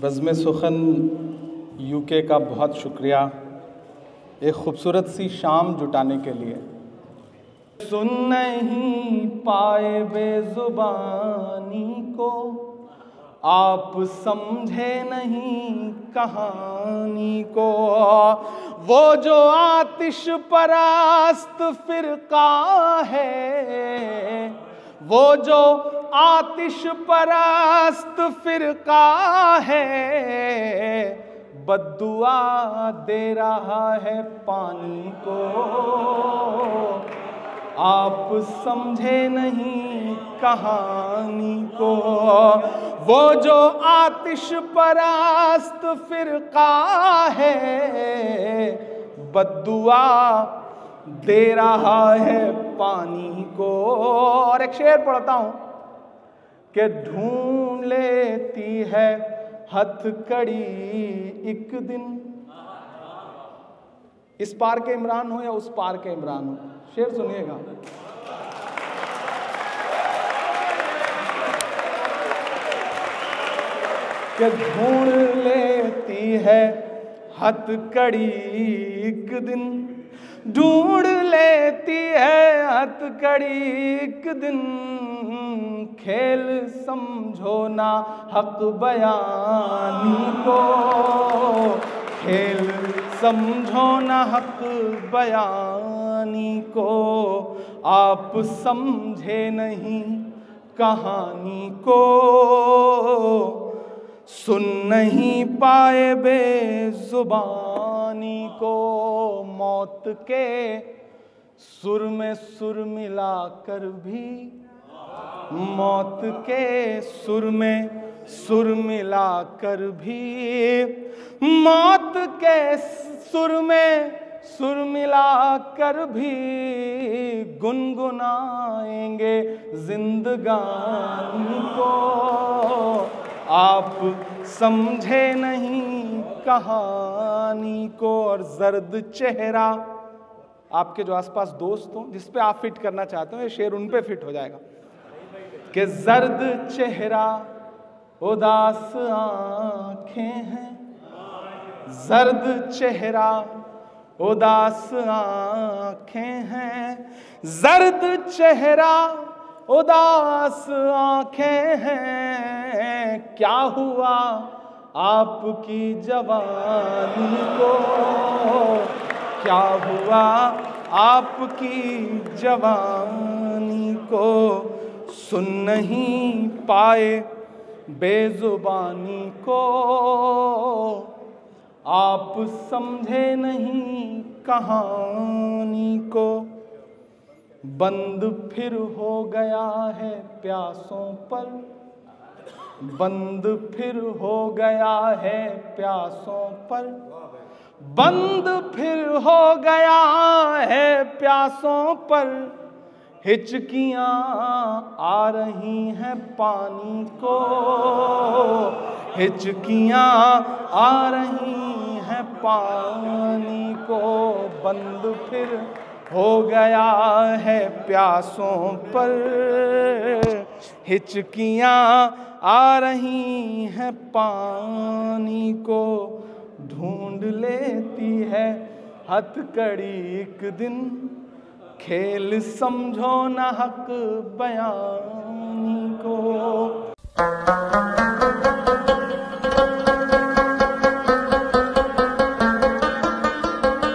बज़्म सुखन यूके का बहुत शुक्रिया एक खूबसूरत सी शाम जुटाने के लिए। सुन नहीं पाए बेज़ुबानी को, आप समझे नहीं कहानी को। वो जो आतिश परस्त फिरका है, वो जो आतिश परस्त फिरका है, बद्दुआ दे रहा है पानी को। आप समझे नहीं कहानी को। वो जो आतिश परस्त फिरका है, बद्दुआ दे रहा है पानी को। और एक शेर पढ़ता हूं कि ढूंढ लेती है हथकड़ी एक दिन। इस पार के इमरान हो या उस पार के इमरान हो, शेर सुनिएगा। कि ढूंढ लेती है हथकड़ी एक दिन, ढूंढ लेती है हथकड़ी एक दिन। खेल समझो ना हक बयानी को, खेल समझो ना हक बयानी को। आप समझे नहीं कहानी को, सुन नहीं पाए बेजुबानी को। मौत के सुर में सुर मिलाकर भी, मौत के सुर में सुर मिलाकर भी, मौत के सुर में सुर मिलाकर भी गुनगुनाएंगे जिंदगानी को। आप समझे नहीं कहानी को। और जर्द चेहरा, आपके जो आसपास दोस्त हो जिस पे आप फिट करना चाहते हो, ये शेर उन पे फिट हो जाएगा। कि जर्द चेहरा उदास आंखें हैं, जर्द चेहरा उदास आंखें हैं, जर्द चेहरा उदास आंखें हैं। क्या हुआ आपकी जवानी को, क्या हुआ आपकी जवानी को। सुन नहीं पाए बेजुबानी को, आप समझे नहीं कहानी को। बंद फिर हो गया है प्यासों पर, बंद फिर हो गया है प्यासों पर, बंद फिर हो गया है प्यासों पर। हिचकियां आ रही हैं पानी को, हिचकियां आ रही हैं पानी को। बंद फिर हो गया है प्यासों पर, हिचकियां आ रही हैं पानी को। ढूंढ लेती है हथकड़ी एक दिन, खेल समझो ना हक बयानी